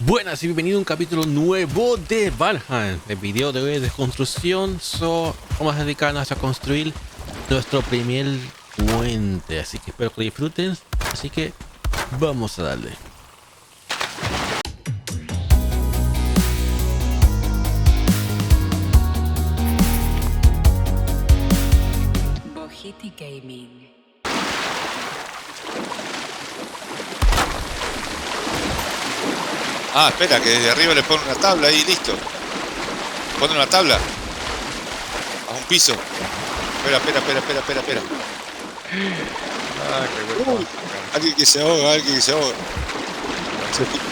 Buenas y bienvenido a un capítulo nuevo de Valheim. El video de hoy es de construcción. Vamos a dedicarnos a construir nuestro primer puente. Así que espero que lo disfruten. Así que vamos a darle. Bojiti Gaming. Ah, espera, que desde arriba le ponen una tabla ahí, listo. Ponen una tabla. A un piso. Espera. Ah, qué bueno. Alguien que se ahoga.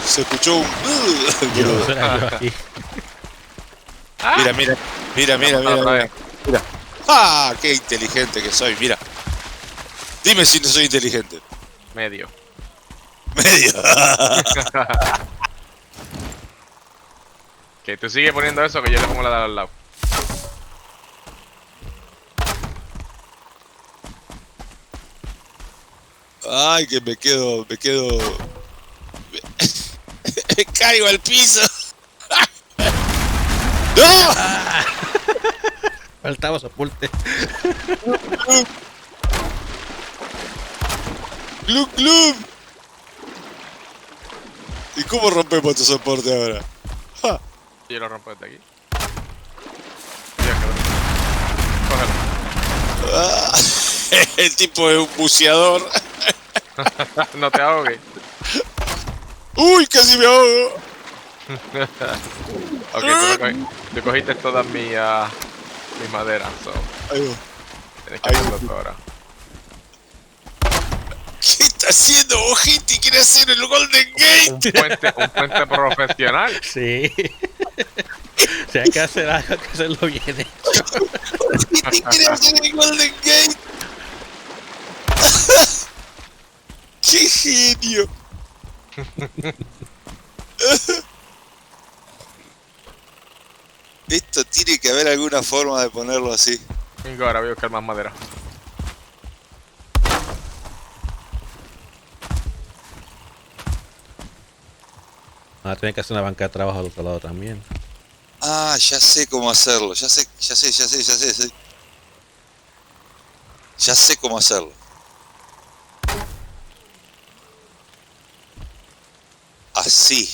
Se escuchó un... Yo aquí. Mira. ¡Ah! ¡Qué inteligente que soy! Mira. Dime si no soy inteligente. Medio. Medio. Que tú sigues poniendo eso que yo le pongo la de al lado. Ay, que me quedo... Me caigo al piso. ¡No! Faltaba soporte. ¡Glum! ¿Y cómo rompemos tu soporte ahora? ¡Ja! Yo lo rompo desde aquí. Dios, qué bueno. Cógelo. Ah, el tipo es un buceador. No te ahogues. ¡Uy! ¡Casi me ahogo! Ok, tú cogiste todas mis maderas. So, Ahí va. tienes que Ahí hacerlo va. tú ahora. ¿Qué está haciendo, Bojiti? ¿Quiere hacer el Golden Gate? Un puente profesional. Sí. Si hay que hacer algo, hay que hacerlo bien hecho. Bojiti quiere hacer el Golden Gate. ¡Qué genio! Esto tiene que haber alguna forma de ponerlo así. Vengo, ahora voy a buscar más madera. Ahora tener que hacer una banca de trabajo al otro lado también. Ah, ya sé cómo hacerlo. Ya sé. Ya sé cómo hacerlo. Así.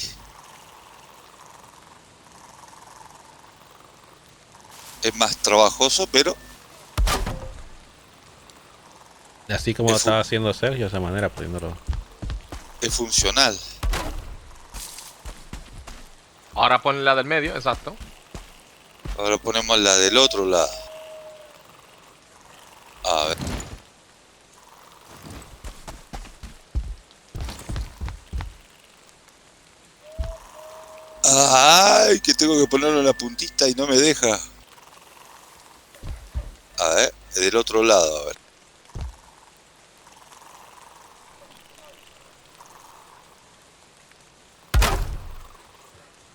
Es más trabajoso, pero Así como lo estaba haciendo Sergio, de esa manera, poniéndolo. es funcional. Ahora pon la del medio, exacto. Ahora ponemos la del otro lado. A ver. Ay, que tengo que ponerlo en la puntita y no me deja. A ver, del otro lado, a ver.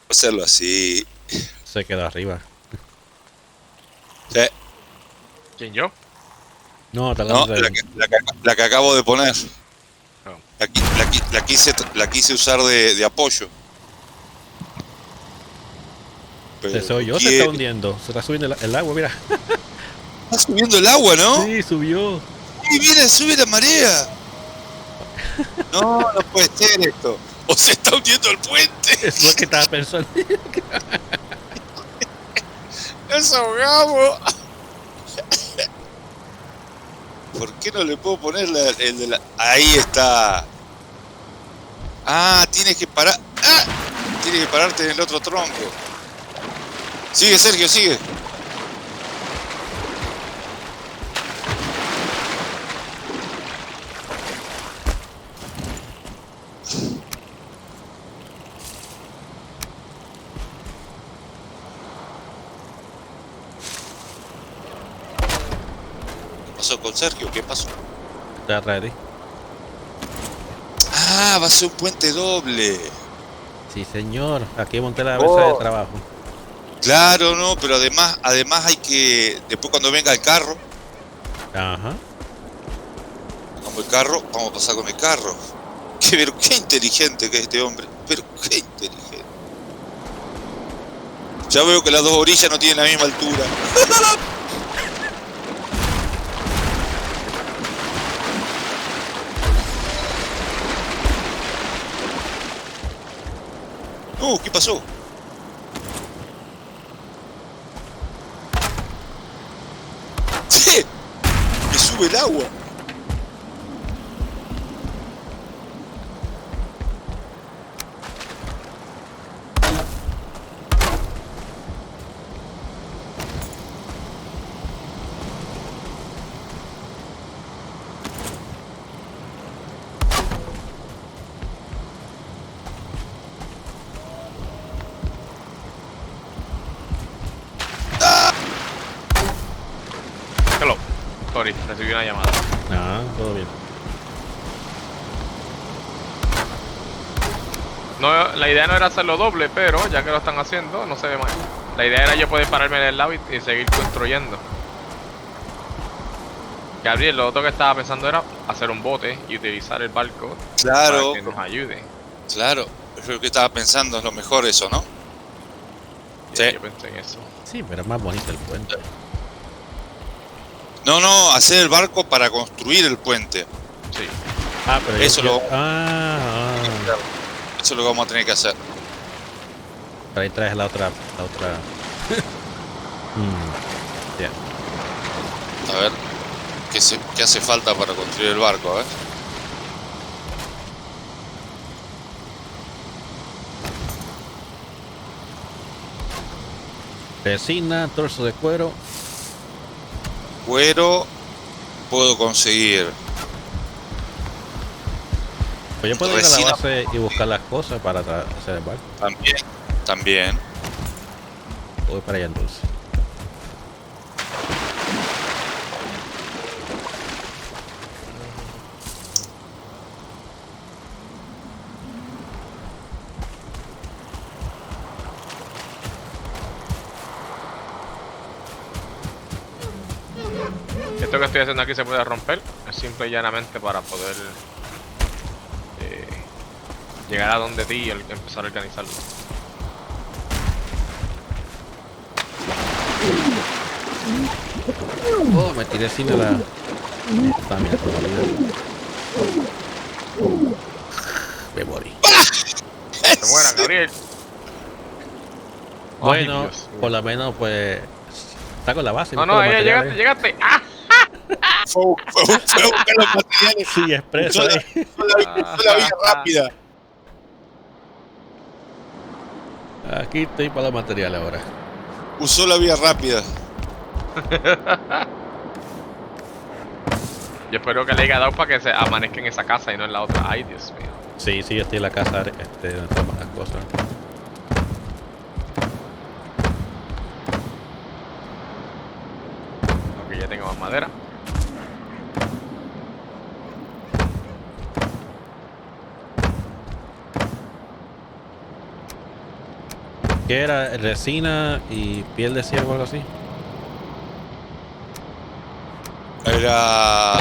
Hacerlo así. Se queda arriba. Sí. ¿Quién, yo? No, está No, hablando de... la que acabo de poner. No. La quise usar de apoyo. Pero Se oyó, no se está quiere. hundiendo. Se está subiendo el agua, mira. Está subiendo el agua, ¿no? Sí, subió. ¡Y mira, sube la marea! No, no puede ser esto. O se está hundiendo el puente. Es lo que estaba pensando. ¡Nos ahogamos! ¿Por qué no le puedo poner el de la...? Ahí está. Ah, tienes que parar. ¡Ah! Tienes que pararte en el otro tronco. Sigue, Sergio, sigue. ¿Qué pasó con Sergio? ¿Qué pasó? Está atrás de ti. Ah, va a ser un puente doble. Sí, señor. Aquí monté la mesa de trabajo. Claro, no, pero además hay que... Después cuando venga el carro, Ajá. como el carro, vamos a pasar con el carro. Pero qué inteligente que es este hombre. Pero qué inteligente. Ya veo que las dos orillas no tienen la misma altura. ¿Qué pasó? ¡Sí! ¡Me sube el agua! Hello. Sorry, recibí una llamada. Ah, todo bien. No, la idea no era hacerlo doble, pero ya que lo están haciendo, no se ve mal. La idea era yo poder pararme en el lado y seguir construyendo. Gabriel, lo otro que estaba pensando era hacer un bote y utilizar el barco Claro, para que nos ayude. claro. Es lo que estaba pensando, es lo mejor eso, ¿no? Sí. Yo pensé en eso. Sí, pero es más bonito el puente. No, hacer el barco para construir el puente. Sí. Ah, pero Eso yo- lo- Ah, Eso es lo que vamos a tener que hacer. Pero ahí traes la otra. Ya. A ver, ¿qué hace falta para construir el barco? A ver. Resina, torso de cuero. Cuero puedo conseguir. Pues yo puedo ir a Resina. la base y buscar las cosas para hacer el barco. También. Voy para allá entonces. Esto que estoy haciendo aquí se puede romper. Es simple y llanamente para poder llegar a donde ti y empezar a organizarlo. Oh, me tiré sin la. Ah, mira, por la vida. Me morí. ¡Se muera, Gabriel! Ay, Bueno, Dios. por lo menos, pues. Está con la base. No, busco no, los ahí materiales. llegaste. ¡Ah! Fue a buscar los materiales. Sí, expreso Usó ahí. usó la vía rápida. Aquí estoy para los materiales ahora. Usó la vía rápida. Yo espero que le haya dado para que se amanezca en esa casa y no en la otra. Ay, Dios mío. Sí, yo estoy en la casa donde están las cosas. Ok, ya tengo más madera. ¿Qué era? ¿Resina y piel de ciervo o algo así? Era...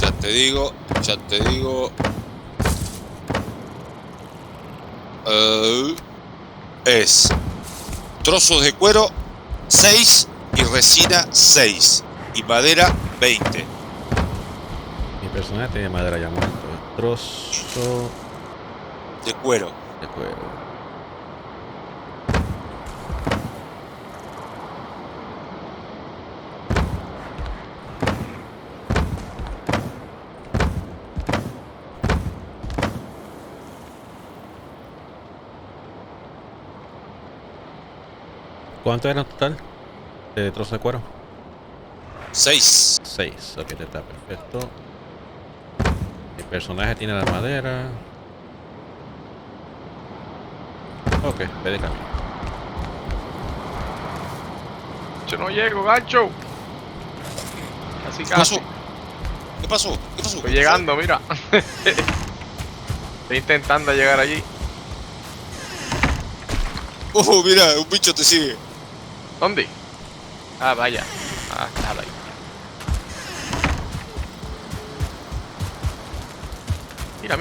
Ya te digo. Es trozos de cuero 6 y resina 6 y madera 20. Mi personaje tiene madera ya muerto. Trozo De cuero. de cuero. ¿Cuánto era en total de trozo de cuero? 6. 6. Ok, está perfecto. Mi personaje tiene la madera. Ok, ve de camino. Yo no llego, gancho. Casi, ¿Qué casi. pasó? ¿Qué pasó? Estoy llegando, mira. Estoy intentando llegar allí. Mira, un bicho te sigue. ¿Dónde? Ah, vaya. Ah, nada ahí. Mira.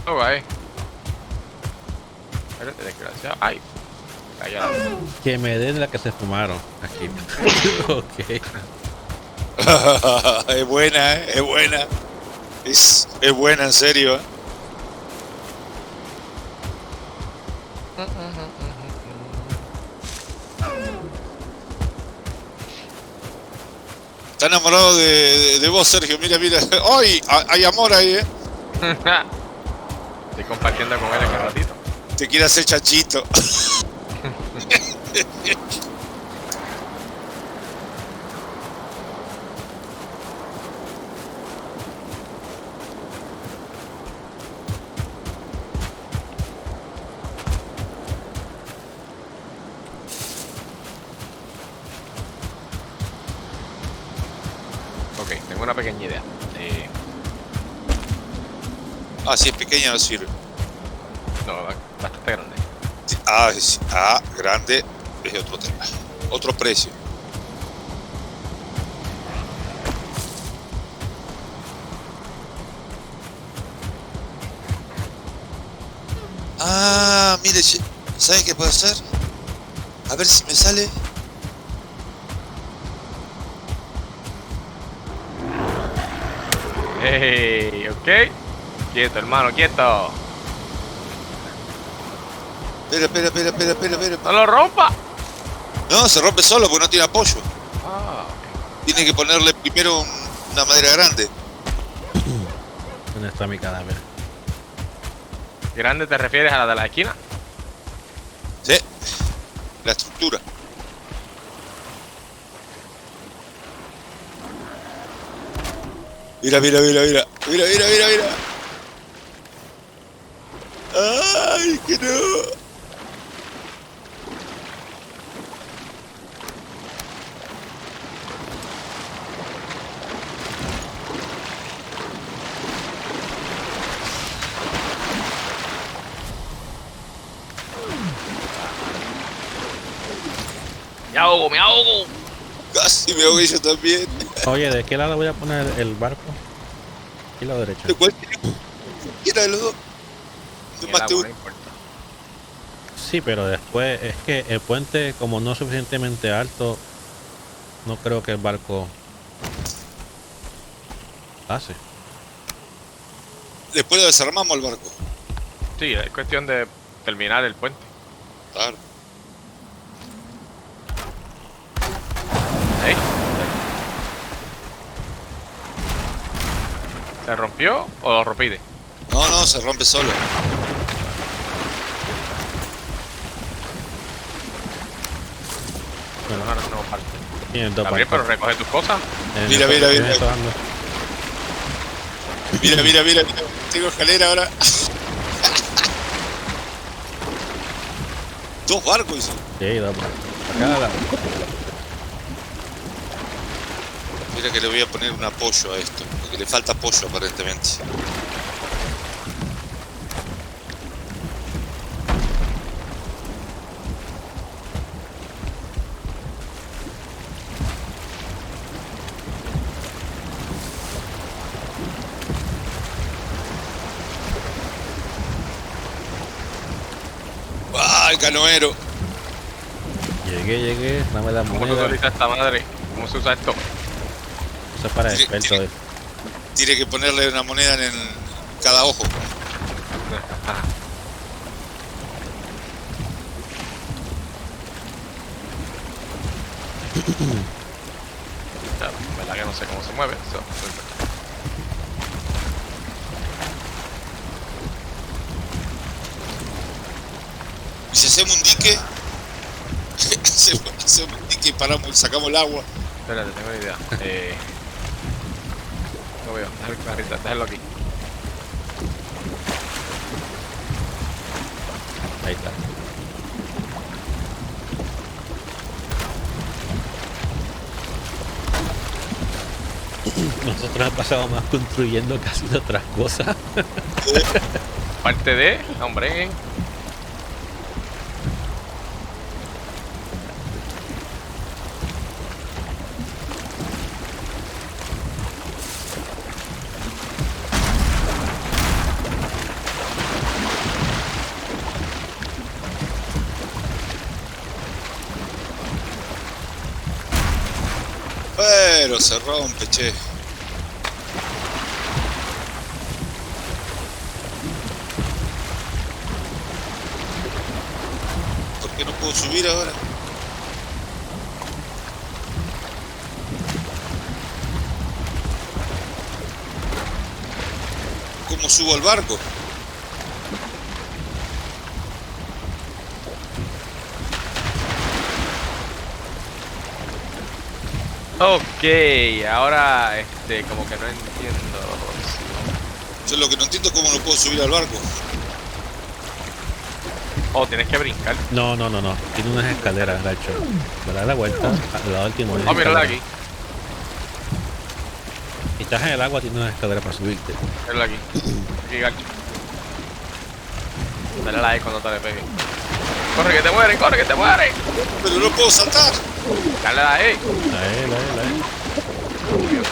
No va, Espérate, desgraciado. Ay. Cayó la... Que me den la que se fumaron aquí. Ok. Es buena, es buena. Es buena, en serio. Está enamorado de vos, Sergio. Mira, mira. ¡Ay! Hay amor ahí, Estoy compartiendo con él un ratito. Te quiere hacer chanchito. Ok, tengo una pequeña idea. Ah, si es pequeña no sirve. No, bastante grande. Grande es otro tema. Otro precio. Mire, ¿sabe qué puedo hacer? A ver si me sale. Hey, ok. Quieto, hermano, quieto. Espera. ¡No lo rompa! No, se rompe solo porque no tiene apoyo. Ah, Tiene que ponerle primero una madera grande. ¿Dónde está mi cadáver? ¿Grande te refieres a la de la esquina? Sí. La estructura. Mira. ¡Ay, que no! Me ahogo. Casi me ahogué yo también. Oye, ¿de qué lado voy a poner el barco? ¿Y la derecha? ¿De cualquiera de los dos? Ni el Más te agua, gusta. no importa. Sí, pero después es que el puente, como no es suficientemente alto, no creo que el barco pase. Después lo desarmamos el barco. Sí, es cuestión de terminar el puente. Claro. Ahí. ¿Se rompió o lo rompiste? No, se rompe solo. Bueno, No, parte. tienen dos Está bien, pero barcos. recoge tus cosas. Mira. Tienen esto dando. Mira. Tengo escalera ahora. Dos barcos, dice. Sí, dos barcos. Acá la... Mira que le voy a poner un apoyo a esto, porque le falta apoyo aparentemente. ¡Ah, el canoero! Llegué, dame la ¿Cómo se moneda. utiliza esta madre? ¿Cómo se usa esto? Eso es para Tiene- expertos. tiene- Tiene que ponerle una moneda en cada ojo. Claro, verdad que no sé cómo se mueve. Y si hacemos un dique, hacemos un dique y paramos, sacamos el agua. Espérate, tengo una idea. No veo, déjalo aquí. Ahí está. Nosotros pasamos más construyendo que haciendo otras cosas. Parte de, hombre. Pero se rompe, che. ¿Por qué no puedo subir ahora? ¿Cómo subo al barco? Ok, ahora como que no entiendo. Yo lo que no entiendo es cómo no puedo subir al barco. Oh, tienes que brincar. No. Tiene unas escaleras, gacho. Le das la vuelta al lado del timón. Oh, mírala aquí. Si estás en el agua, tiene unas escaleras para subirte. Mírala aquí. Aquí, gacho. Dale la E cuando te le pegue. Corre que te mueren, corre que te mueren. Pero no puedo saltar. Dale la E. La E. Dios mío.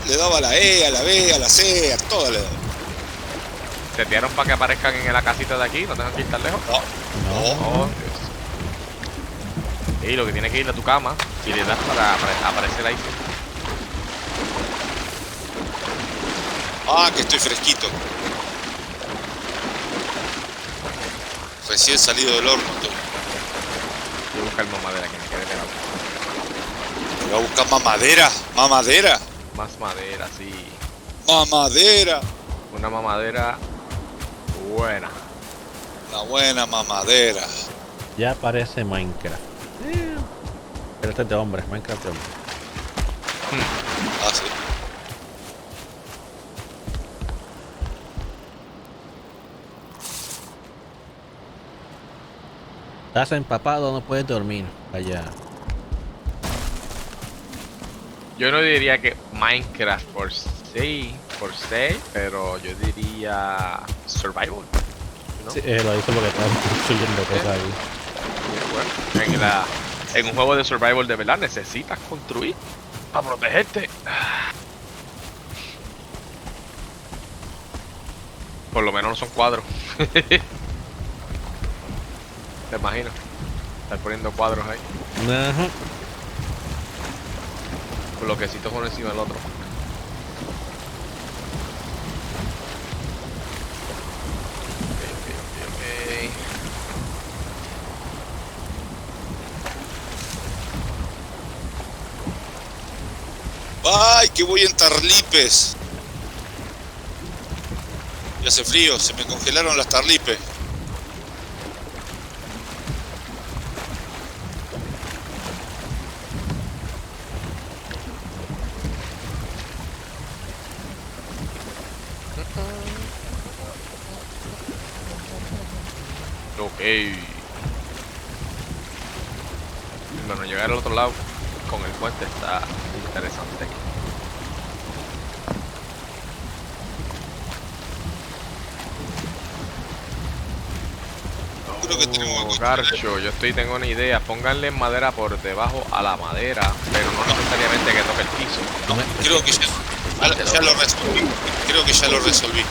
Le daba a la E, a la B, a la C, a todas le daba. ¿Te tiraron para que aparezcan en la casita de aquí? ¿No tengan que ir tan lejos? No. Oh, Dios. Y lo que tienes que ir a tu cama y le das para aparecer ahí. Ah, que estoy fresquito. Recién salido del horno. Todo. Voy a buscar más madera que me quede pegado. Voy a buscar más madera. Más madera. Más madera, sí. Más madera. Una mamadera buena. Una buena mamadera. Ya parece Minecraft. Pero este es de hombres, Minecraft de hombres. Ah, sí. Estás empapado, no puedes dormir. Allá. Yo no diría que Minecraft por se, pero yo diría Survival. ¿No? Sí, lo hizo porque estaba construyendo cosas ahí. Bueno, en un juego de Survival de verdad necesitas construir para protegerte. Por lo menos no son cuadros. Te imagino. Estar poniendo cuadros ahí. Ajá. Bloquecitos uno encima del otro. Ok. ¡Ay, que voy en tarlipes! Y hace frío, se me congelaron las tarlipes. Ok. Bueno, llegar al otro lado con el puente está interesante. Creo que tenemos que Garcho, tengo una idea. Pónganle madera por debajo a la madera, pero no necesariamente que toque el piso. No, creo que ya lo resolví. Creo que ya lo resolví.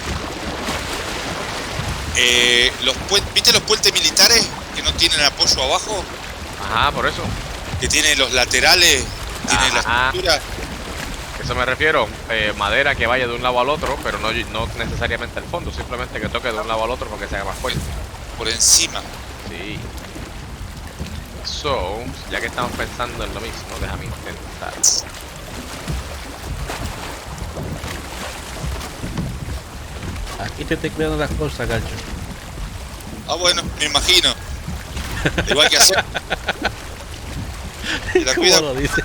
¿Viste los puentes militares que no tienen apoyo abajo? Ajá, por eso. Que tienen los laterales, tienen la estructura. Eso me refiero, madera que vaya de un lado al otro, pero no necesariamente al fondo, simplemente que toque de un lado al otro porque se haga más fuerte. Por encima. Sí. So, ya que estamos pensando en lo mismo, déjame intentar. Aquí te estoy cuidando las cosas, gacho. Ah, bueno, me imagino. Igual que hacer. La ¿Cómo cuida. lo dice?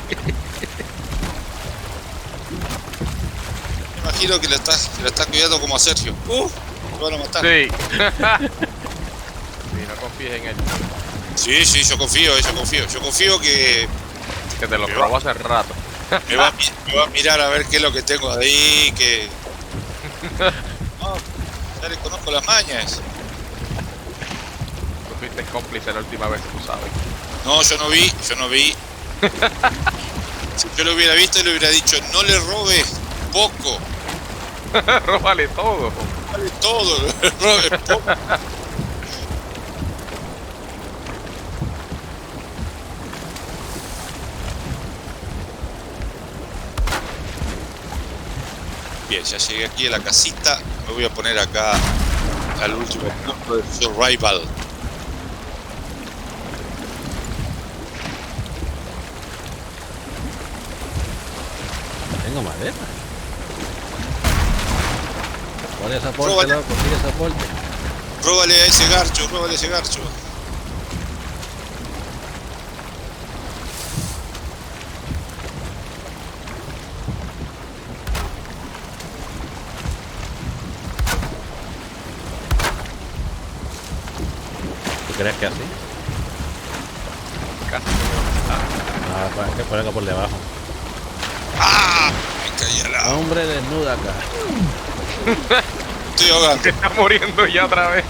Me imagino que la estás cuidando como a Sergio. Te van a matar. Sí. Sí, no confíes en él. Sí, sí, yo confío, yo confío. Yo confío que Que te lo Me probó hace rato. me va a mirar a ver qué es lo que tengo ahí, que... No, ya le conozco las mañas. Tú fuiste cómplice la última vez, tú sabes. No, yo no vi, yo no vi. Si yo lo hubiera visto, le hubiera dicho, no le robes poco, Róbale todo. vale todo, no le robes poco. Bien, ya llegué aquí a la casita, me voy a poner acá al último punto del survival. Tengo madera. Pon ese aporte, Róbale. loco, sigue ese aporte. Róbale a ese garcho, róbale a ese garcho. ¿Tú crees que así? Casi. Ah, pues que ponerlo por debajo. ¡Ah! Me caí al lado. Hombre desnuda acá. Estoy ahogando. Se está muriendo ya otra vez.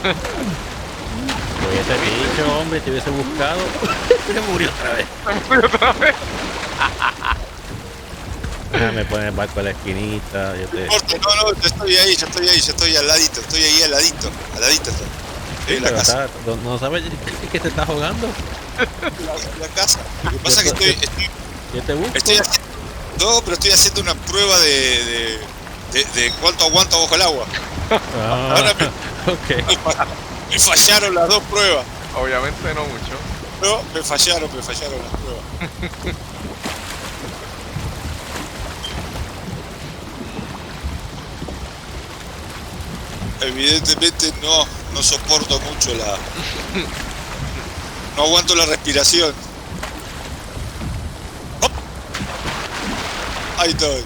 Te hubiese dicho, hombre, te hubiese buscado. Se murió otra vez. Se murió otra vez. Déjame poner el barco a la esquinita. Yo te... Corte, no, no, yo estoy ahí, yo estoy al ladito, estoy ahí al ladito estoy. Estoy en la Pero casa. no sabes que te estás ahogando. La casa. Lo que pasa es que Yo te busco. estoy haciendo, no, pero estoy haciendo una prueba de cuánto aguanto bajo el agua. Ah, Ahora ok. me fallaron las dos pruebas. Obviamente no mucho. No, me fallaron las pruebas. Evidentemente no soporto mucho no aguanto la respiración. ¡Hop! Ahí estoy.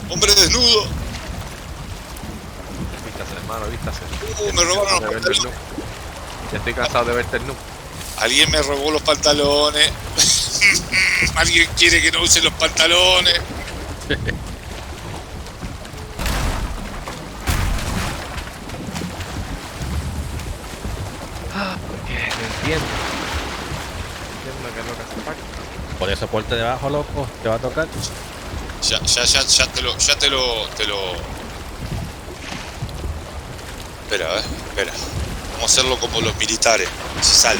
Hombre desnudo. Vístase, hermano, vístase. Me robaron los De verte pantalones. el nu. Ya estoy cansado de verte el nu. Alguien me robó los pantalones. Alguien quiere que no use los pantalones. No entiendo. Entiendo qué es lo que hace falta. Por ese aporte debajo, loco, te va a tocar. Ya te lo. Espera, espera. Vamos a hacerlo como los militares. Si sale.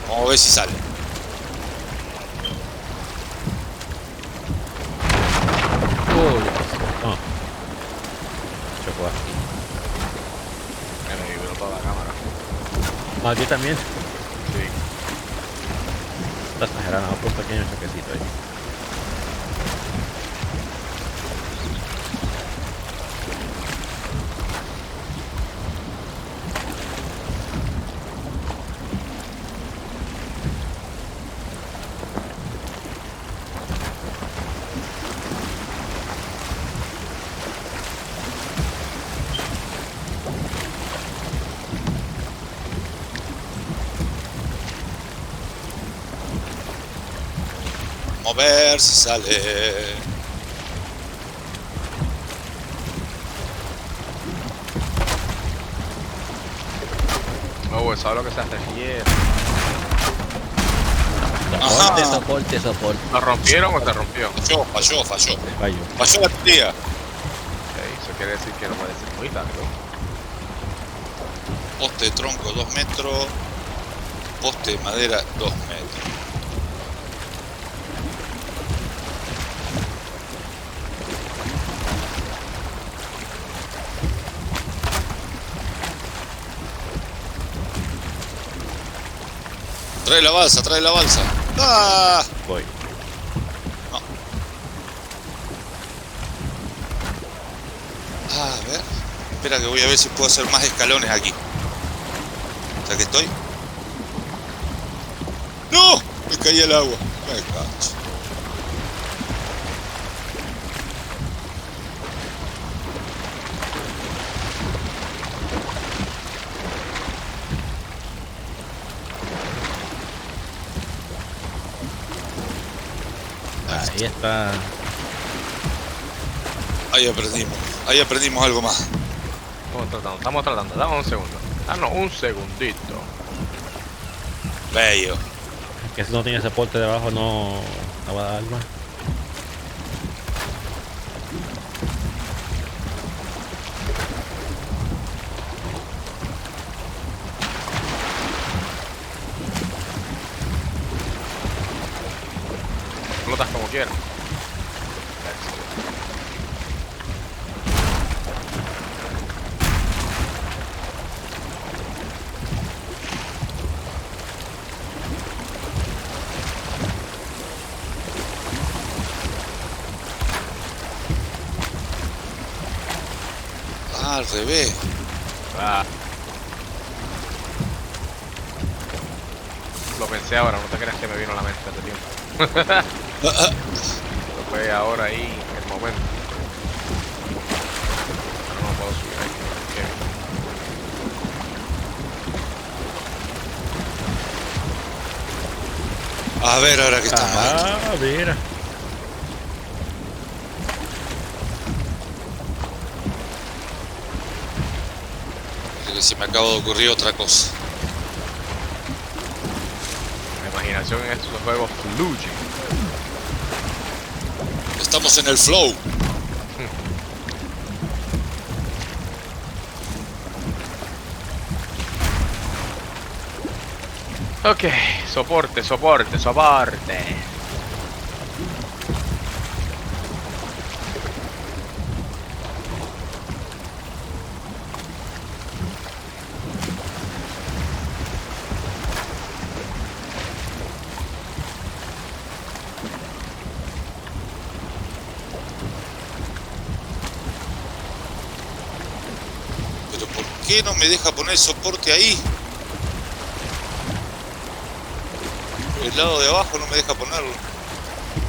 Vamos a ver si sale. Uy, no. Chocó aquí. Me vibró toda la cámara. Ah, aquí también. Sí. Está exagerado, por un pequeño choquecito ahí. Vamos a ver si sale. No, ¿sabes lo que se refiere? Soporte, Ajá. soporte. ¿Lo rompieron o se rompió? Falló. Fallo. Falló la tía. Ok, eso quiere decir que no puede ser muy largo. Poste de tronco 2 metros. Poste de madera 2 metros. Trae la balsa. ¡Ah! Voy. No. A ver. Espera que voy a ver si puedo hacer más escalones aquí. Ya que estoy. ¡No! Me caí al agua. Me cacho. Ahí está. Ahí aprendimos algo más. Estamos tratando. Dame un segundo. Danos un segundito. Bello. Que si no tiene soporte debajo no va a dar más. Flotas como quieras. Ah, al revés. Ah. Lo pensé ahora, no te creas que me vino a la mente hace tiempo. Lo fue ahora ahí, en el momento. Pero no puedo subir ahí. A ver, ahora que estamos aquí. Ah, mira. Creo que se me acaba de ocurrir otra cosa. La imaginación en estos juegos fluye. Estamos en el flow. Ok, soporte. Pero ¿por qué no me deja poner soporte ahí? El lado de abajo no me deja ponerlo.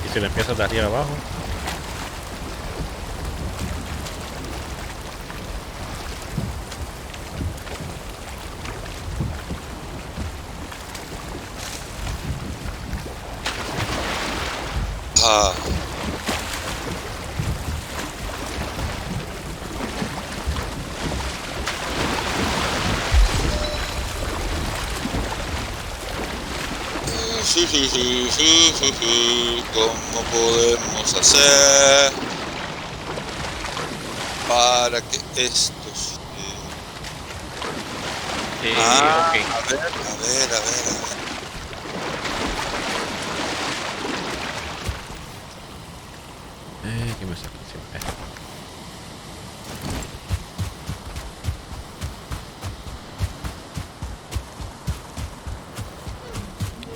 Y si le empiezas de arriba abajo. Ah. ¿Cómo podemos hacer para que esto Ok. a ver. ¿Qué me saca siempre?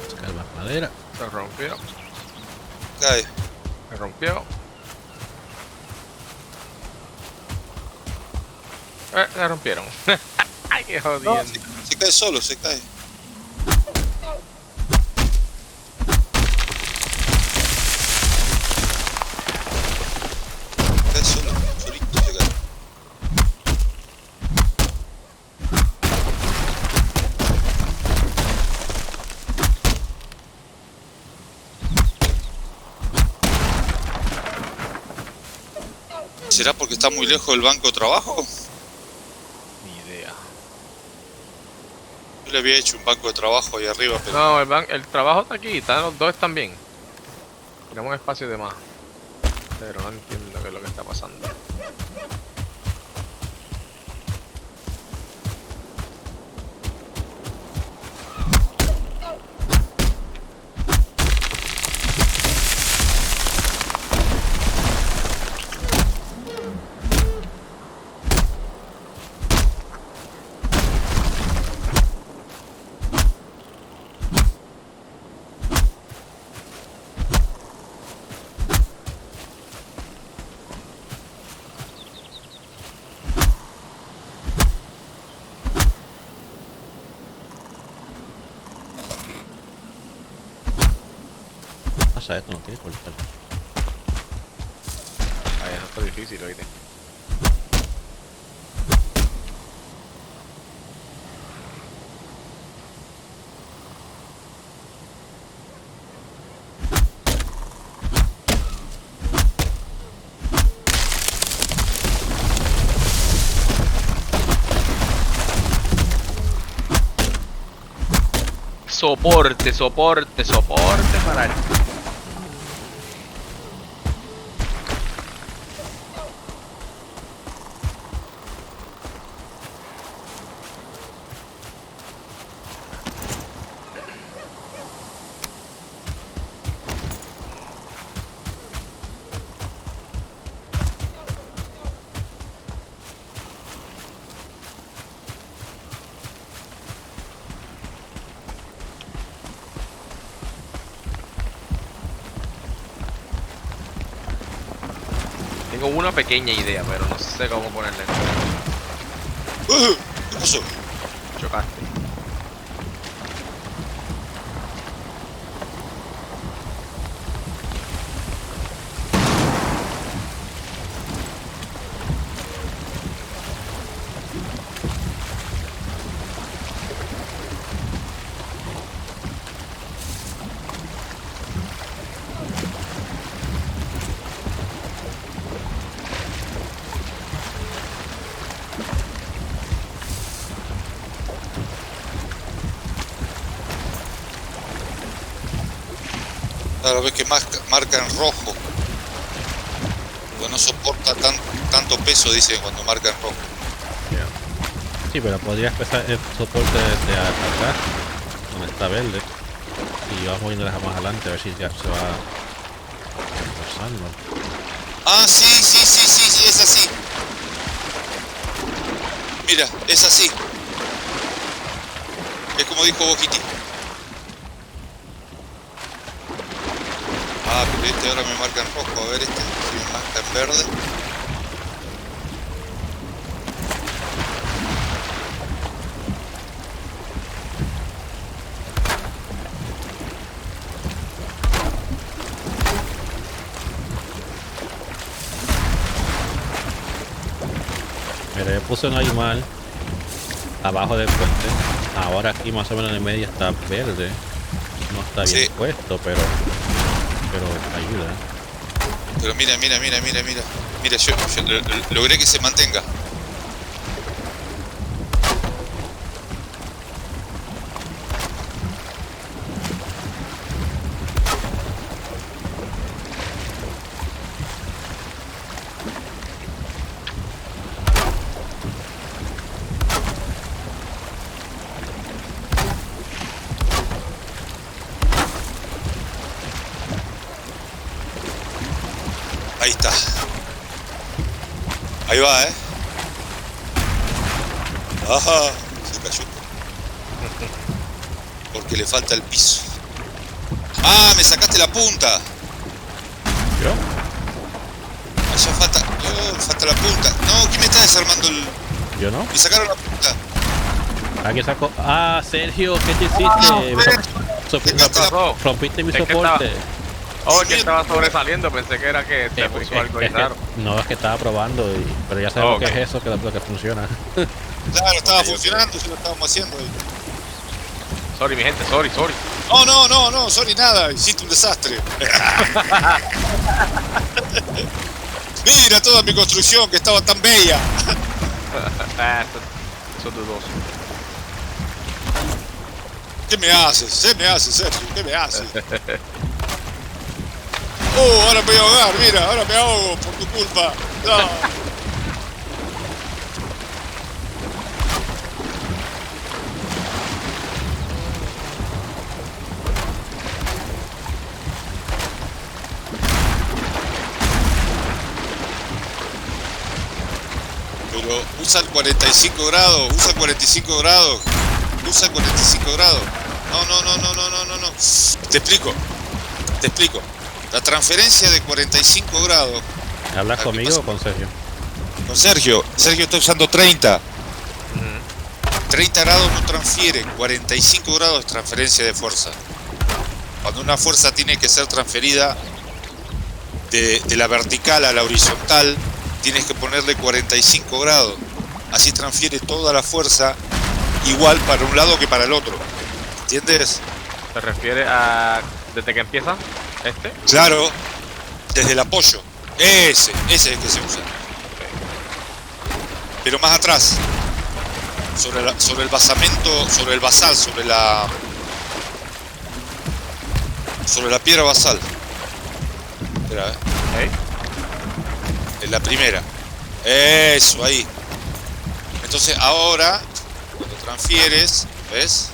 Buscar más madera. Se rompió. Cae. Se rompió. Se rompieron. Ay, qué jodiendo. No, se cae solo, se cae. Cae solo, solito se cae. ¿Será porque está muy lejos del banco de trabajo? Ni idea. Yo le había hecho un banco de trabajo ahí arriba, pero... No, el trabajo está aquí, los dos están bien. Tenemos espacio de más. Pero no entiendo qué es lo que está pasando. pasa esto? No tiene cortar. Ay, eso está difícil, oíste. Soporte, soporte, soporte para el... Tengo una pequeña idea, pero no sé cómo ponerle. ¿Qué pasó? Chocaste. Cada vez que marca en rojo. Porque no soporta tanto peso, dice, cuando marca en rojo. Sí, pero podría empezar el soporte desde acá, donde está verde. Y vas moviéndolas más adelante a ver si ya se va reforzando. Ah, sí, es así. Mira, es así. Es como dijo Boquiti. Ah, pero este ahora me marca en rojo. A ver este, si me marca en verde. Mira, yo puse un animal abajo del puente. Ahora aquí más o menos en el medio está verde. No está bien Sí. puesto, pero ayuda. Pero mira. Mira, yo logré que se mantenga. Ahí está. Ahí va, Ajá, se cayó. Porque le falta el piso. Ah, me sacaste la punta. ¿Yo? Allá falta la punta. No, ¿quién me está desarmando el...? ¿Yo no? Me sacaron la punta. Aquí sacó. Ah, Sergio, ¿qué te hiciste? Rompiste mi Es que soporte. Oh, es que estaba sobresaliendo, pensé que era que se puso algo ahí raro. No, es que estaba probando, pero ya sabemos Ok. que es eso, que es lo que funciona. Claro, estaba funcionando, ya lo estábamos haciendo ahí. Sorry, mi gente, sorry. No, sorry, nada, hiciste un desastre. Mira toda mi construcción que estaba tan bella. Eso es dudoso. ¿Qué me haces, Sergio? ¿Qué me haces? Oh, ahora me voy a ahogar, mira, ahora me ahogo por tu culpa. No. Pero usa el 45 grados, usa 45 grados. No. Te explico. La transferencia de 45 grados. ¿Hablas ¿Qué conmigo pasa? o con Sergio? Con Sergio está usando 30. 30 grados no transfiere, 45 grados es transferencia de fuerza. Cuando una fuerza tiene que ser transferida de la vertical a la horizontal, tienes que ponerle 45 grados. Así transfiere toda la fuerza igual para un lado que para el otro. ¿Entiendes? ¿Se refiere a desde que empieza este? Claro, desde el apoyo. Ese es el que se usa. Pero más atrás. Sobre el basamento, sobre el basal, sobre la piedra basal. Espera, en la primera. Eso, ahí. Entonces ahora, cuando transfieres, ¿ves?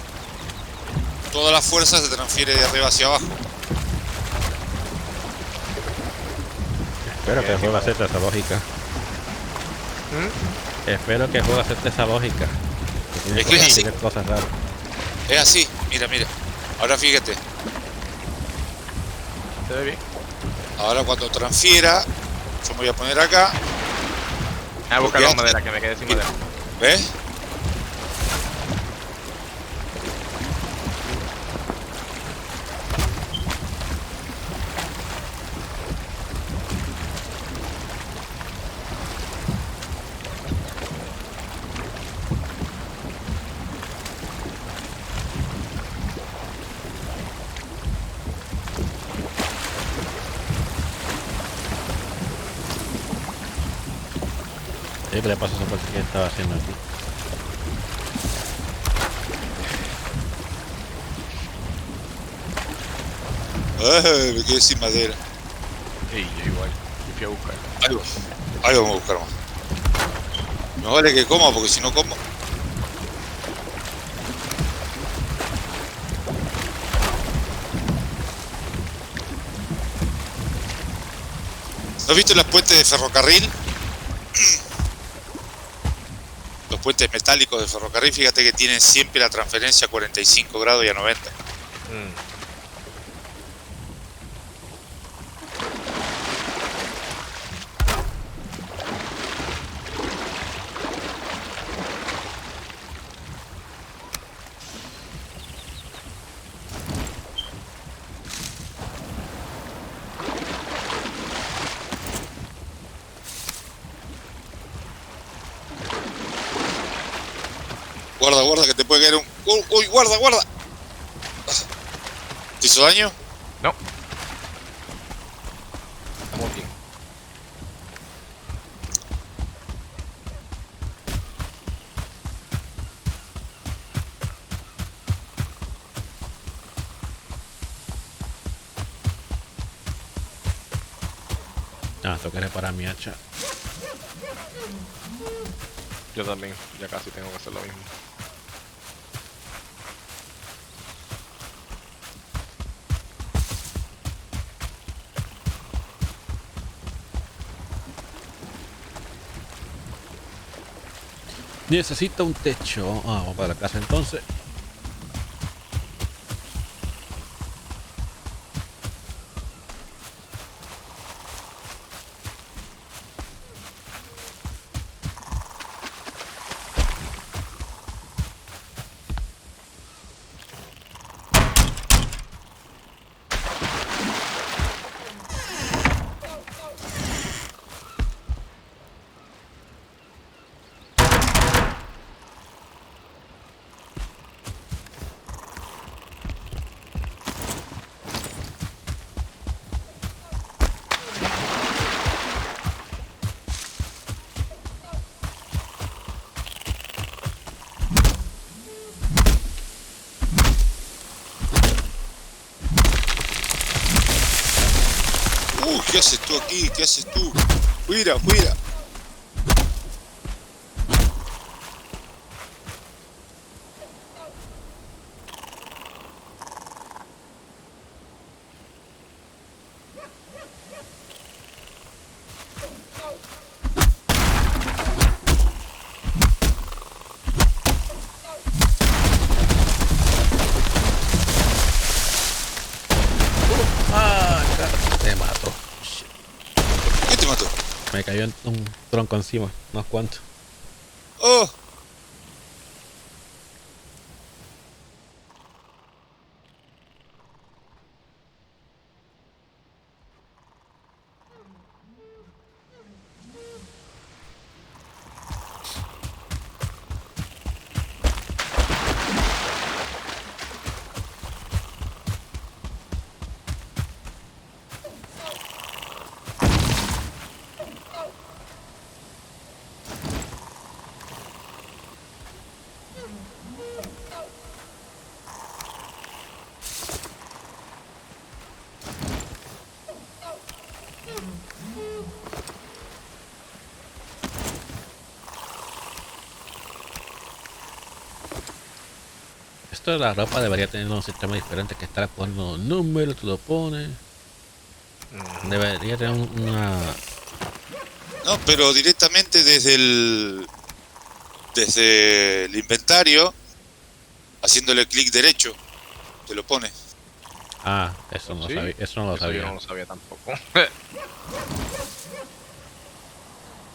Toda la fuerza se transfiere de arriba hacia abajo. Espero que el juego acepte esa lógica. Espero que el juego acepte esa lógica. Es que es así. Tiene cosas raras. Es así, mira, mira. Ahora fíjate. ¿Se ve bien? Ahora cuando transfiera, yo me voy a poner acá. Voy a buscar la madera, que me quede sin madera. ¿Ves? ¿Qué le pasa a esa parte que estaba haciendo aquí? Me quedé sin madera. Sí, yo igual. Yo fui a buscar. Ahí vamos a buscar más. No vale que coma, porque si no como... ¿No has visto las puentes de ferrocarril? Los puentes metálicos de ferrocarril, fíjate que tienen siempre la transferencia a 45 grados y a 90. Guarda, guarda, que te puede caer un... ¡Uy, guarda, guarda! ¿Te hizo daño? No. Estamos bien. Tengo que reparar mi hacha. Yo también, ya casi tengo que hacer lo mismo. Necesito un techo. Vamos para la casa entonces. ¿Qué haces tú aquí? ¿Qué haces tú? Fuera, fuera. Te mato. ¿Qué te mató? Me cayó un tronco encima. Unos cuantos. ¡Oh! Esto de la ropa debería tener un sistema diferente que estar poniendo números, tú lo pones. Debería tener una... No, pero directamente desde el inventario, haciéndole clic derecho, te lo pone. Ah, eso no, ¿Sí? sabía, eso no lo Eso sabía. yo no lo sabía tampoco.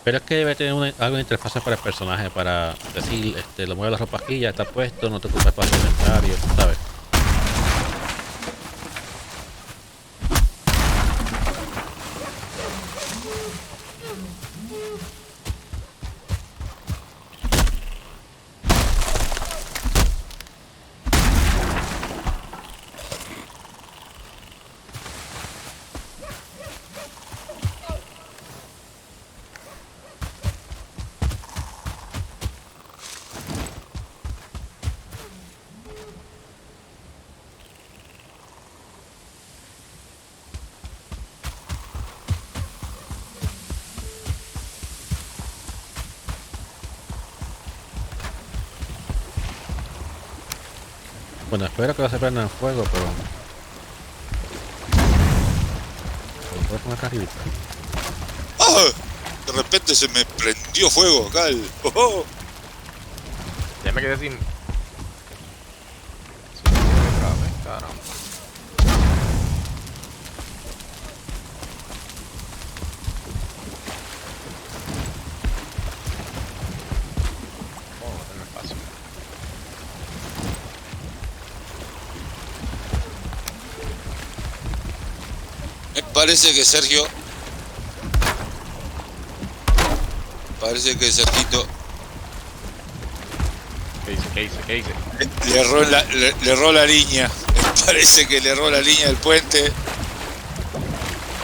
Pero es que debe tener algo de interfaz para el personaje, para decir, lo mueve la ropa aquí, ya está puesto, no te ocupa espacio de inventario, ¿sabes? Bueno, espero que no se prenda en fuego, pero... ¿Lo puedo poner acá arriba? ¡Ah! De repente se me prendió fuego acá el... ¡Oh, oh! Ya me quedé sin cabeza, caramba. Oh, no tengo espacio. Me parece que Sergio... Parece que Sergito ¿Qué hice? le erró la línea. Me parece que le erró la línea del puente.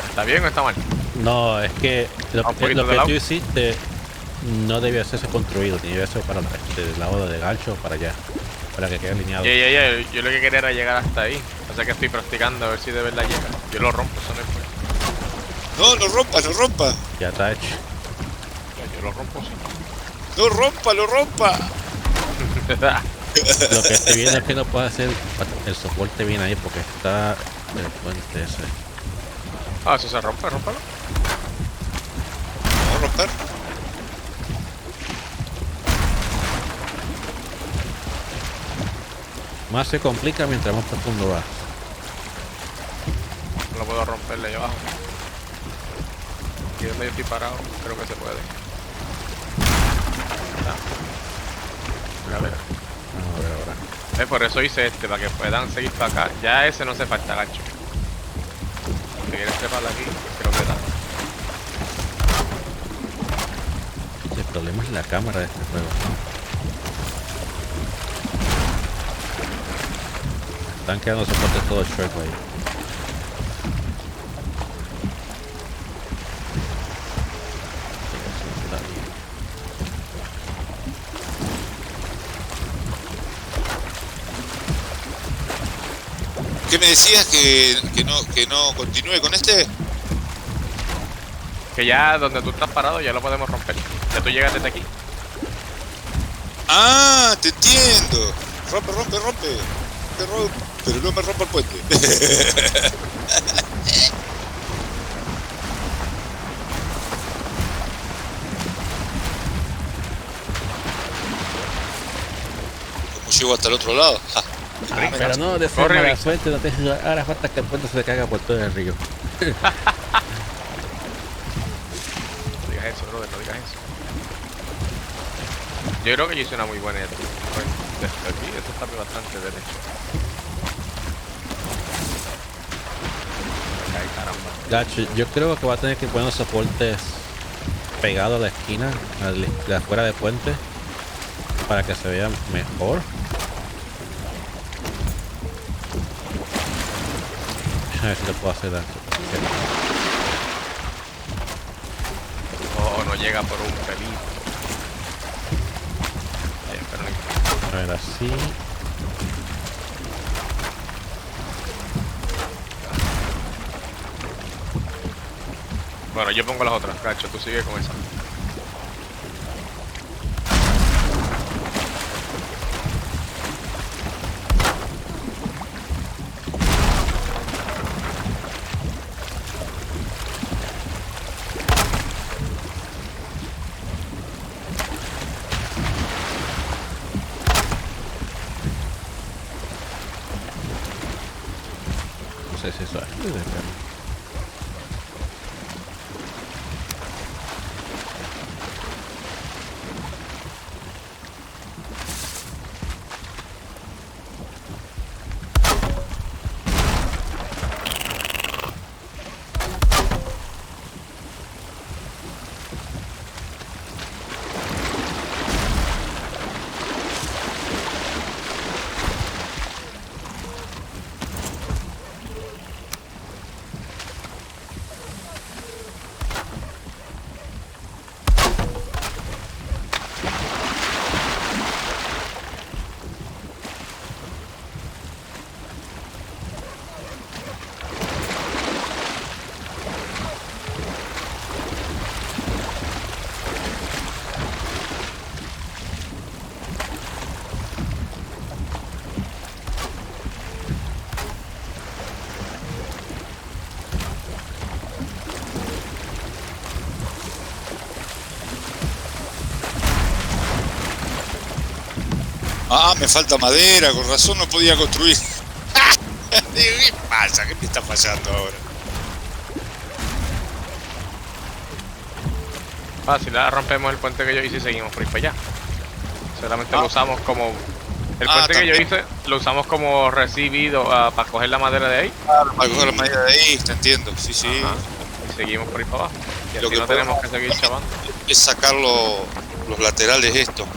¿Está bien o está mal? No, es que lo Un poquito de que lado. tú hiciste no debía hacerse construido, tenía que ser para del lado de gancho para allá, para que quede alineado. Ya. Yo lo que quería era llegar hasta ahí. O sea que estoy practicando a ver si de verdad llega. Yo lo rompo, eso no es problema. No, no rompa, no rompa. Ya está hecho. Yo lo rompo, sí. No rompa, lo rompa. Lo que estoy viendo es que no puede hacer el soporte bien ahí porque está el puente ese. Ah, eso se rompe, rómpalo. ¿Vamos a romper? Más se complica mientras más profundo va. No lo puedo romperle allá abajo. Aquí donde yo estoy parado, creo que se puede. Ya. A ver. Vamos a ver ahora. Por eso hice este, para que puedan seguir para acá. Ya ese no hace falta gancho. Si quieres treparlo aquí, creo que da. El problema es la cámara de este juego. Están quedando soportes todos short ahí. ¿Qué me decías? ¿Que no continúe con este? Que ya donde tú estás parado ya lo podemos romper. Ya tú llegas desde aquí. Ah, te entiendo. Rompe. Pero no me rompa el puente. ¿Cómo llego hasta el otro lado? Ja. Pero no, de Corre, forma la Vic. suerte, no te ahora falta que el puente se caiga por todo el río. No digas eso, brother, no digas eso. Yo creo que yo hice una muy buena idea. Desde aquí, esto está bastante derecho. Ay, caramba. Gacho, yo creo que va a tener que poner los soportes pegados a la esquina, de afuera del puente, para que se vea mejor. A ver si lo puedo hacer antes. Oh, no llega por un pelito. Ay, pero no importa. A ver, así. Bueno, yo pongo las otras, cacho, tú sigue con esa. sé si eso es. Ah, me falta madera, con razón no podía construir. Digo, ¿qué pasa? ¿Qué me está fallando ahora? Fácil, ahora rompemos el puente que yo hice y seguimos por ahí para allá. Solamente lo usamos como... El puente que yo hice lo usamos como recibido para coger la madera de ahí. Claro, para coger la madera de ahí, te entiendo, sí, sí. Ajá. Y seguimos por ahí para abajo. Y Lo así que no tenemos que seguir chavando. Es sacar los laterales estos.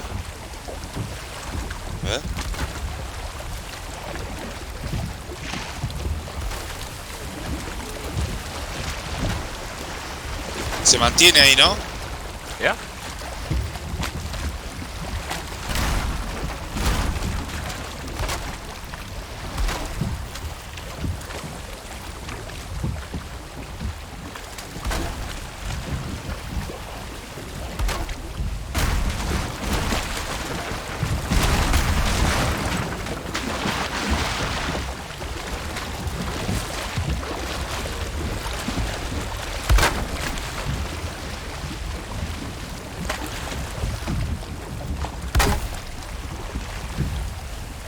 ¿Eh? Se mantiene ahí, ¿no? ¿Ya?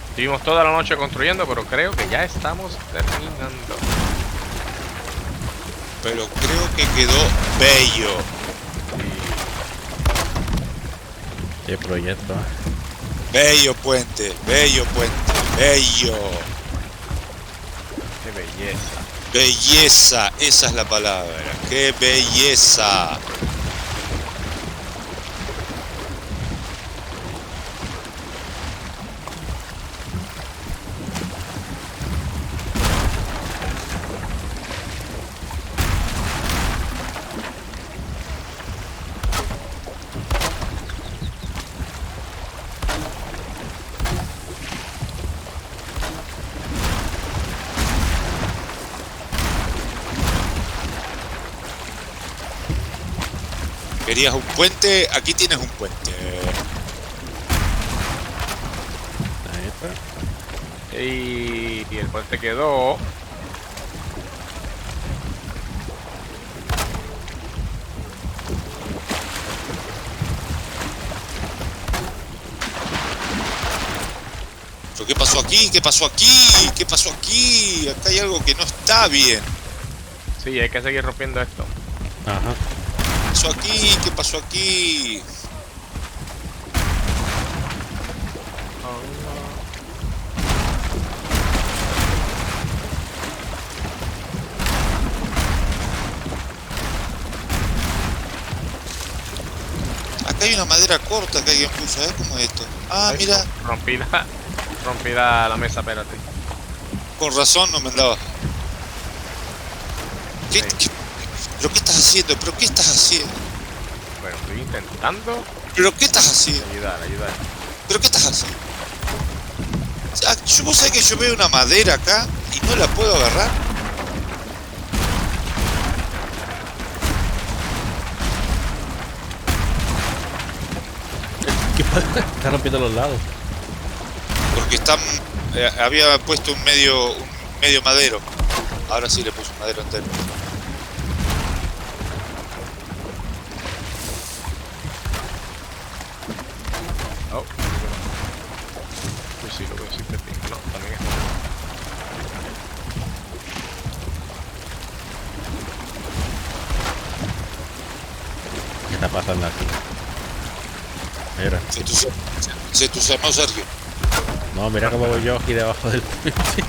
Estuvimos toda la noche construyendo, pero creo que ya estamos terminando. Pero creo que quedó bello. Qué proyecto. Bello puente, bello puente, bello. Qué belleza. Belleza, esa es la palabra. ¡Qué belleza! ¿Querías un puente? Aquí tienes un puente. Ahí está. Y el puente quedó. ¿Pero qué pasó aquí? ¿Qué pasó aquí? ¿Qué pasó aquí? Acá hay algo que no está bien. Sí, hay que seguir rompiendo esto. Ajá. ¿Qué pasó aquí? ¿Qué pasó aquí? Acá hay una madera corta que alguien puso, ¿eh? ¿Cómo es esto? Ah, Ay, mira, rompí la mesa, espérate. con razón no me andaba. ¿Qué, Sí. ¿Pero qué estás haciendo? ¿Pero qué estás haciendo? Bueno, estoy intentando ¿Pero qué estás haciendo? ayudar. ¿Pero qué estás haciendo? O sea, vos sabés que yo veo una madera acá y no la puedo agarrar. ¿Qué pasa? Está rompiendo los lados. Porque están, había puesto un medio madero. Ahora sí le puse un madero entero. Oh, pues sí, lo veo, sí, no, también está. está pasando aquí? Mira. Se entusiasmó Sergio. No, mira cómo voy yo aquí debajo del puente.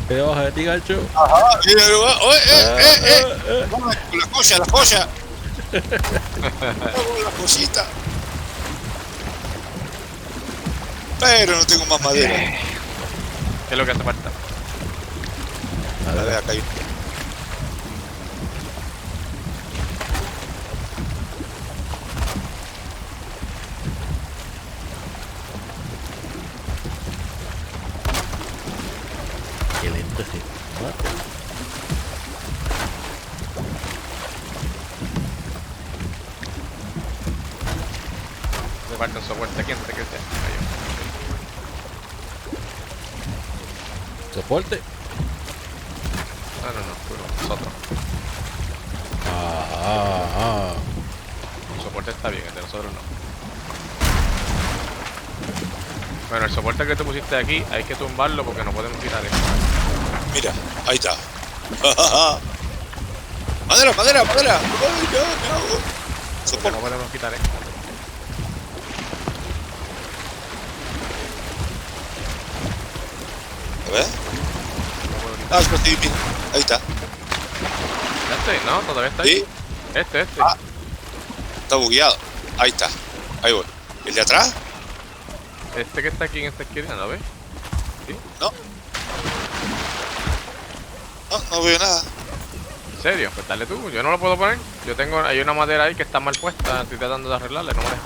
¿Qué debajo de ti, gancho? Ajá. La joya, la joya. La joyita. Pero no tengo más madera. ¿Qué es lo que hace falta? A ver, acá hay. Qué lento ese. Hace falta un soporte aquí antes de que esté. Soporte. No, tú no, nosotros. El soporte está bien, el de nosotros no. Bueno, el soporte que tú pusiste aquí hay que tumbarlo porque no podemos quitar esto. Mira, ahí está. Madera, madera, madera. Ay, no. Porque Soporte. no podemos quitar esto. A ver. No puedo quitar. Ah, sí, mira. Ahí está. ¿Este? No, todavía está ahí. ¿Sí? Este. Ah. Está bugueado. Ahí está. Ahí voy. ¿El de atrás? Este que está aquí en esta esquina, ¿no ves? ¿Sí? No. No veo nada. ¿En serio? Pues dale tú, yo no lo puedo poner. Yo tengo, hay una madera ahí que está mal puesta, estoy tratando de arreglarla y no me deja.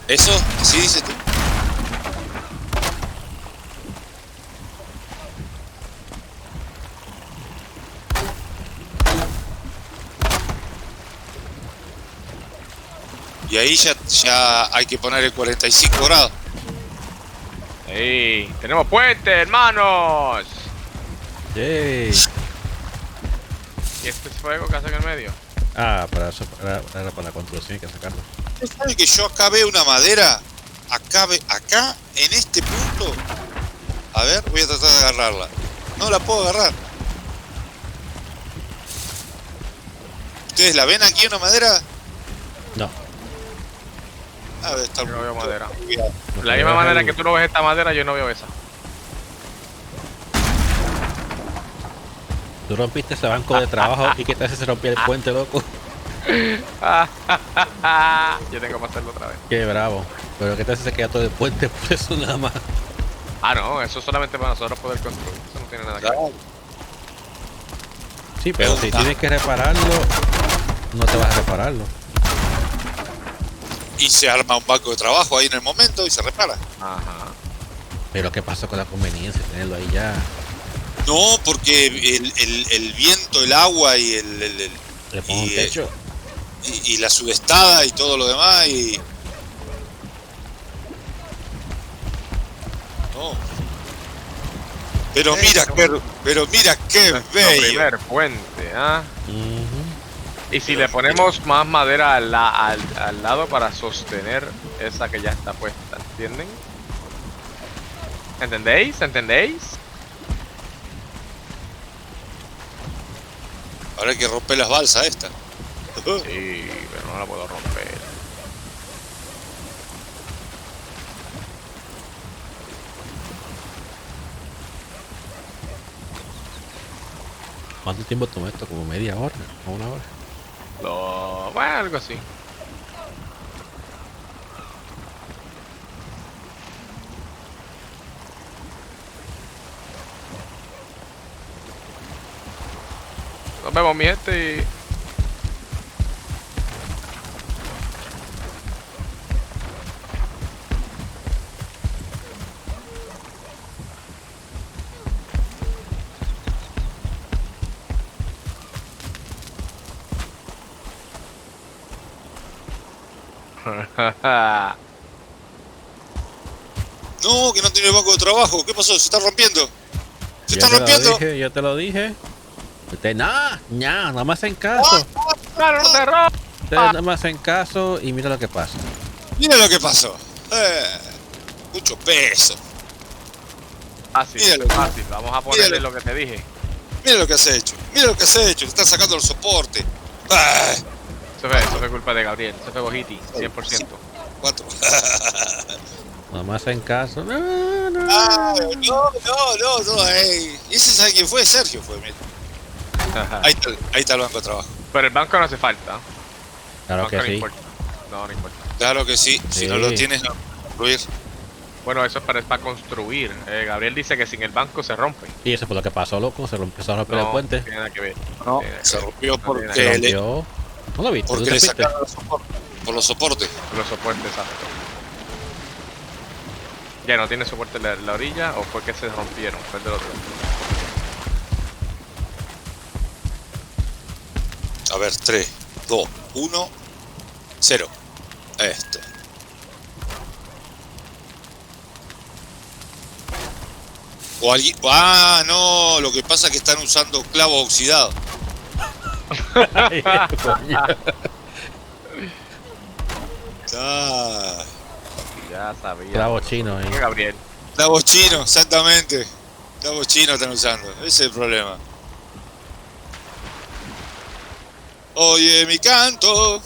¿Eso? Sí, dice tú. Y ahí ya hay que poner el 45 grados. ¡Ey! ¡Tenemos puente, hermanos! Yay. ¿Y este fuego que hace en el medio? Ah, para eso, para la construcción hay que sacarlo. ¿Usted sabe que yo acá veo una madera? Acá, en este punto. A ver, voy a tratar de agarrarla. No la puedo agarrar. ¿Ustedes la ven aquí una madera? No. A ver, está Yo no veo madera. Cuidado. De la misma manera que tú no ves esta madera, yo no veo esa. Tú rompiste ese banco de trabajo y que te hace se rompía el puente, loco. Yo tengo que hacerlo otra vez. Qué bravo. Pero que te hace se queda todo el puente por eso nada más. Ah, no, eso es solamente para nosotros poder construir. Eso no tiene nada que ver. Claro. Sí, pero si tienes que repararlo, no te vas a repararlo. Y se arma un banco de trabajo ahí en el momento y se repara. Ajá. Pero ¿qué pasa con la conveniencia de tenerlo ahí ya? No, porque el viento, el agua y Le pongo un techo. y la sudestada y todo lo demás y... No. Pero mira qué Nuestro bello. primer puente, ¿ah? Ujú. Y si le ponemos más madera al lado para sostener esa que ya está puesta, ¿entienden? ¿Entendéis? ¿Entendéis? Ahora hay que romper las balsas estas. Sí, pero no la puedo romper. ¿Cuánto tiempo toma esto? ¿Como media hora? ¿O una hora? Bueno, algo así. Nos vemos, mi gente. No, que no tiene banco de trabajo. ¿Qué pasó? Se está rompiendo. Se está rompiendo. Yo te lo dije. Usted no me hacen caso. ¡Claro, no te rompas! Ustedes no me hacen caso y mira lo que pasa. Mira lo que pasó. Mucho peso. Fácil, Míralo. fácil. Vamos a ponerle Míralo. lo que te dije. Mira lo que has hecho. Mira lo que has hecho. Te están sacando el soporte. ¡Ah! Eso fue culpa de Gabriel. Eso fue Bojiti, 100%. 4. Nomás en caso. No, no. Ah, no. Ese sabe quién fue. Sergio fue, mira. Ahí está el banco de trabajo. Pero el banco no hace falta. Claro El que banco no sí. importa. No importa. Claro que sí. Si Sí. no lo tienes, no puedes construir. Bueno, eso es para construir. Gabriel dice que sin el banco se rompe. Y eso fue lo que pasó, loco. Se empezó a romper el puente. No tiene nada que ver. No, tiene nada que se ver. rompió No porque tiene Se le, rompió. ¿No lo viste? ¿Tú porque te le fuiste? sacaron los soportes. Por los soportes. Los soportes, exacto. Ya no tiene soporte en la orilla o fue que se rompieron. Fue el del otro. A ver, 3, 2, 1, 0. Esto. O alguien. Ah, no. Lo que pasa es que están usando clavos oxidados. Ay, coño. Ah, Ya sabía. Clavo chino ahí. Gabriel. clavos chinos, exactamente. Clavos chinos están usando. Ese es el problema. Oye, mi canto.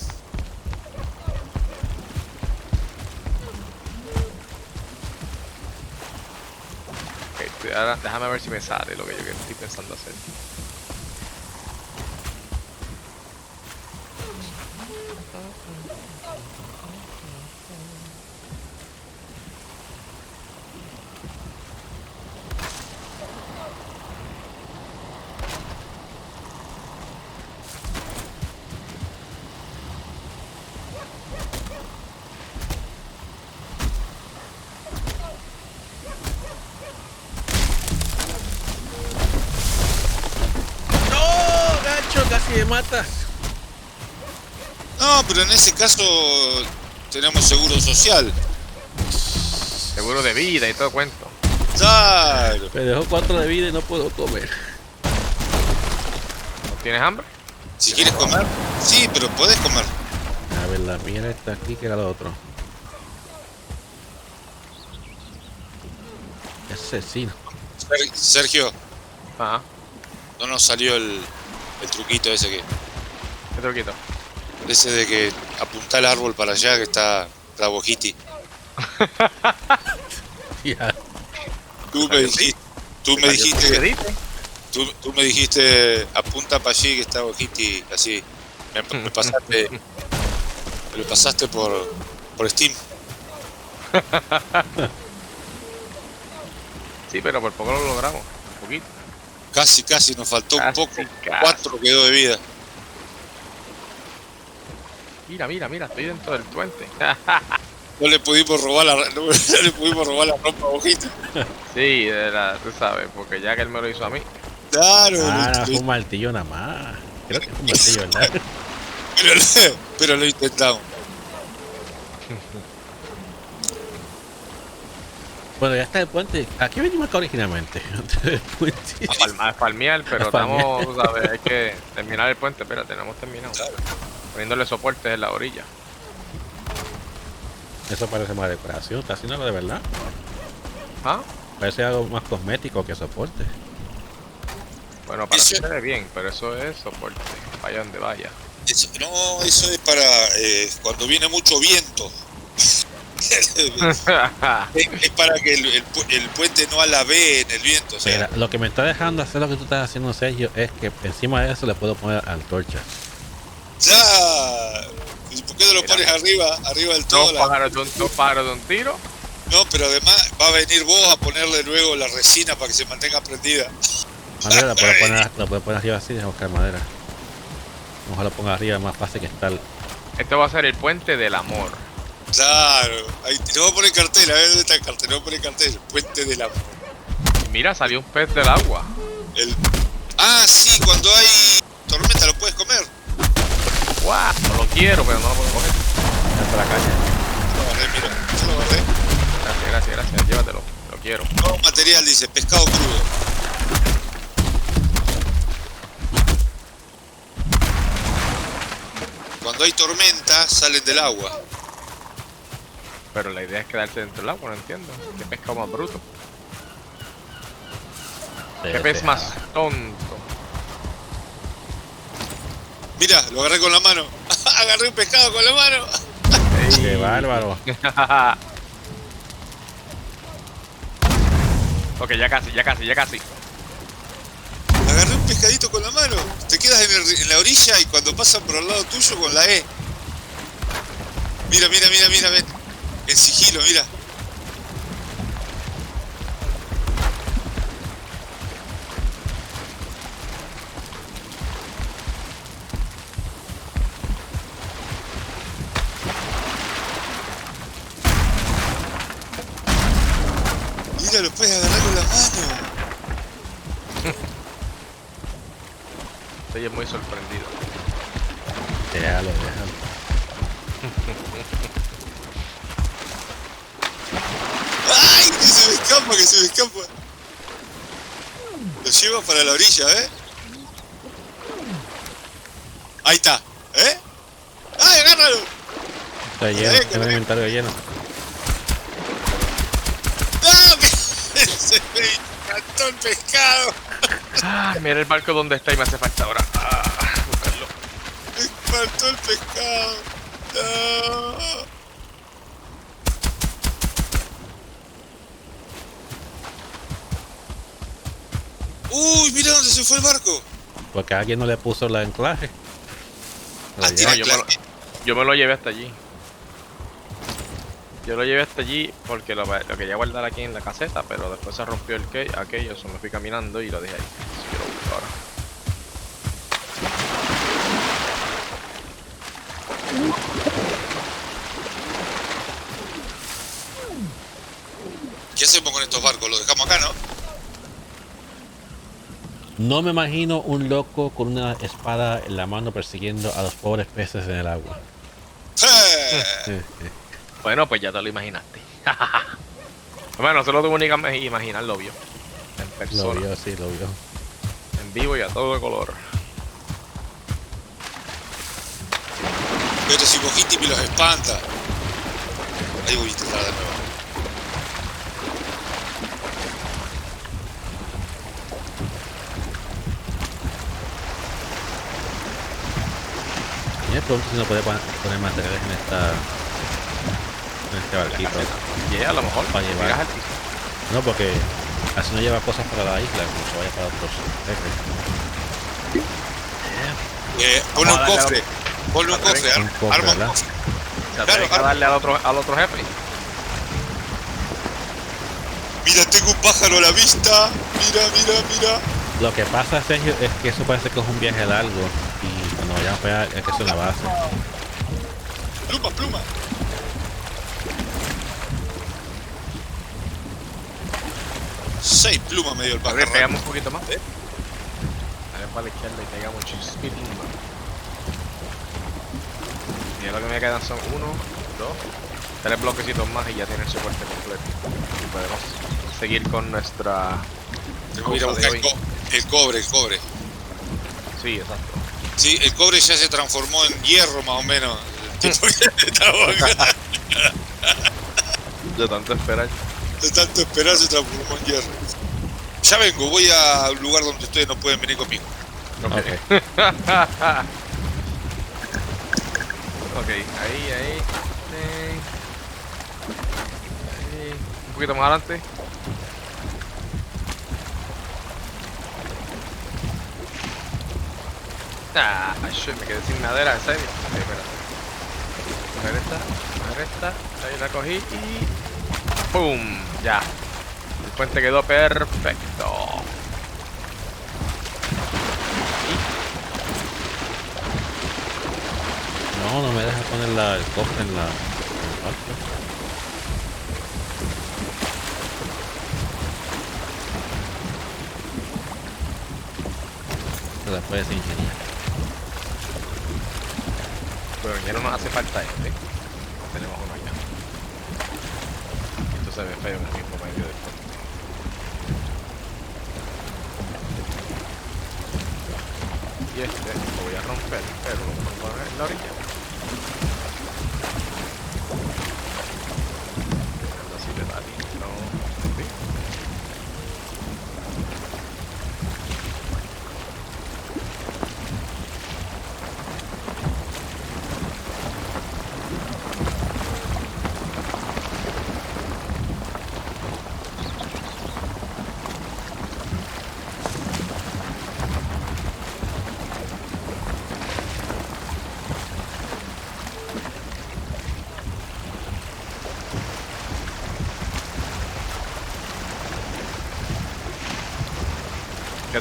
Ok, ahora déjame ver si me sale lo que yo estoy pensando hacer. ¡No, gacho! Casi me matas. No, pero en ese caso tenemos seguro social. Seguro de vida y todo cuento. Claro. Me dejó 4 de vida y no puedo comer. ¿No tienes hambre? Si quieres comer, sí, pero podés comer. A ver, la mía está aquí, que era lo otro. Asesino. Sergio, Ajá. no nos salió el truquito ese que. ¿Qué truquito? Ese de que apunta el árbol para allá que está Bojiti. Ya. Tú me dijiste, tú me ¿Qué dijiste, dice? tú me dijiste apunta para allí que está Bojiti, así. Me pasaste, me lo pasaste por Steam. Sí, pero por poco lo logramos. Un poquito. Casi nos faltó un Casi, poco. casi. 4 quedó de vida. Mira, estoy dentro del puente. No le pudimos robar la ropa a Bojiti. Sí, tú sabes, porque ya que él me lo hizo a mí. Claro, Ah, lo- fue un martillo nada más. Creo que fue un martillo, ¿verdad? pero lo intentamos. Bueno, ya está el puente. Aquí venimos acá originalmente. El puente. A palmear, pero A palmear. estamos, tú sabes, hay que terminar el puente. Espérate, no hemos terminado. Claro. Poniéndole soportes en la orilla. Eso parece más decoración. Está haciéndolo de verdad. ¿Ah? Parece algo más cosmético que soporte. Bueno, para Eso- ti se ve bien, pero eso es soporte. Vaya donde vaya. Eso es para cuando viene mucho viento. Es para que el puente no alabe en el viento. O sea, Mira, lo que me está dejando hacer lo que tú estás haciendo, Sergio, es que encima de eso le puedo poner antorchas. ya. ¿Y por qué no lo Mira. pones arriba del todo? Dos pájaros de un tiro. No, pero además va a venir vos a ponerle luego la resina para que se mantenga prendida. Ah, mira, lo puedo poner arriba así, deja buscar madera. Ojalá lo ponga arriba, es más fácil que estar. Esto va a ser el puente del amor. Claro. Ahí te voy a poner cartel, a ver dónde está el cartel. Le voy a poner cartel. Puente de la. Y mira, salió un pez del agua. Ah, sí, cuando hay tormenta lo puedes comer. ¡Guau! No lo quiero, pero no lo puedo coger. Hasta la caña. Lo agarré, mira. Yo lo agarré. Gracias. Llévatelo. Lo quiero. Nuevo material dice pescado crudo. Cuando hay tormenta salen del agua. Pero la idea es quedarse dentro del agua, no entiendo. ¿Qué pescado más bruto? Qué pez más tonto. Mira, lo agarré con la mano. Agarré un pescado con la mano. Qué bárbaro. Ok, ya casi. Agarré un pescadito con la mano. Te quedas en la orilla y cuando pasan por al lado tuyo con la E. Mira, ven. En sigilo, mira. Mira, lo puedes agarrar con la mano. Estoy muy sorprendido. Déjalo. ¡Ay! Que se me escapa. Lo llevo para la orilla, ¿eh? Ahí está, ¿eh? ¡Ay, agárralo! Está lleno, tengo el inventario lleno. ¡No! Que se me encantó el pescado. Ah, mira el barco donde está y me hace falta ahora. Buscarlo. Me faltó el pescado. No. Uy, mira dónde se fue el barco. Porque alguien no le puso el anclaje. Ah, tiene No, anclaje. yo me lo llevé hasta allí. Yo lo llevé hasta allí porque lo quería guardar aquí en la caseta, pero después se rompió aquello, eso me fui caminando y lo dejé ahí. Así que lo busco ahora. ¿Qué hacemos con estos barcos? ¿Los dejamos acá, no? No me imagino un loco con una espada en la mano persiguiendo a los pobres peces en el agua. Bueno, pues ya te lo imaginaste. Bueno, no se lo tuvo ni que imaginar, lo vio. En Lo persona, vio, sí, lo vio. en vivo y a todo color. Pero si Mojiti me los espanta. Ahí voy a intentar de nuevo. Y me pregunto si no puede poner materiales en este barquito. Y a lo mejor Para llevar. llegas al piso. No, porque así no lleva cosas para la isla, como se vaya para otros jefes. Ponle un Vamos a darle cofre. Ponle un cofre. Un cofre, Arma un ¿verdad? cofre. Se Claro, atreve a darle al otro jefe. Mira, tengo un pájaro a la vista. Mira. Lo que pasa, Sergio, es que eso parece que es un viaje largo. Y cuando vayamos para allá, es que es una base. Pluma. 6 plumas me dio el A ver, pájaro. pegamos un poquito más. A ver para la izquierda y pegamos chispitín. Y lo que me quedan son 1, 2, 3 bloquecitos más y ya tiene el soporte completo. Y podemos seguir con nuestra Tengo que ir a cosa de buscar hoy. el cobre. Sí, exacto. Sí, el cobre ya se transformó en hierro más o menos. El tipo que estaba acá. De tanto esperar. De tanto esperar se transformó en hierro. Ya vengo, voy a un lugar donde ustedes no pueden venir conmigo. Ok. Ok. Ok, ahí. Ahí. Un poquito más adelante. Ah, shit, me quedé sin madera, en serio. Ok, espérate. Coger esta. Ahí la cogí y... ¡Pum! Ya. El puente quedó perfecto. No me deja poner el cofre en el barco. Se la puedes ingeniar. Pero ya no nos hace falta este. Tenemos uno ya. Esto se ve feo en el mismo medio del puente. Y este lo voy a romper, pero lo voy a poner en la orilla. Así de ladito. ¿Sí?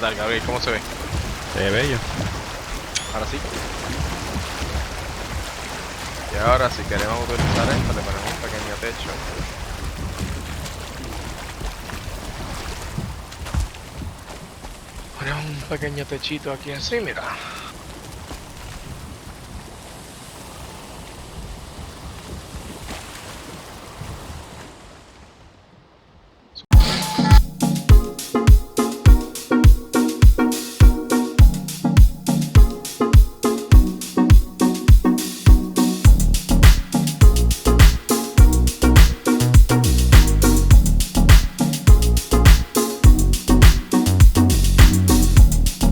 tal, Gabriel? ¿Cómo se ve? Se ve bello. Ahora sí. Y ahora si queremos utilizar esto, le ponemos un pequeño techo. Ponemos un pequeño techito aquí así, mira.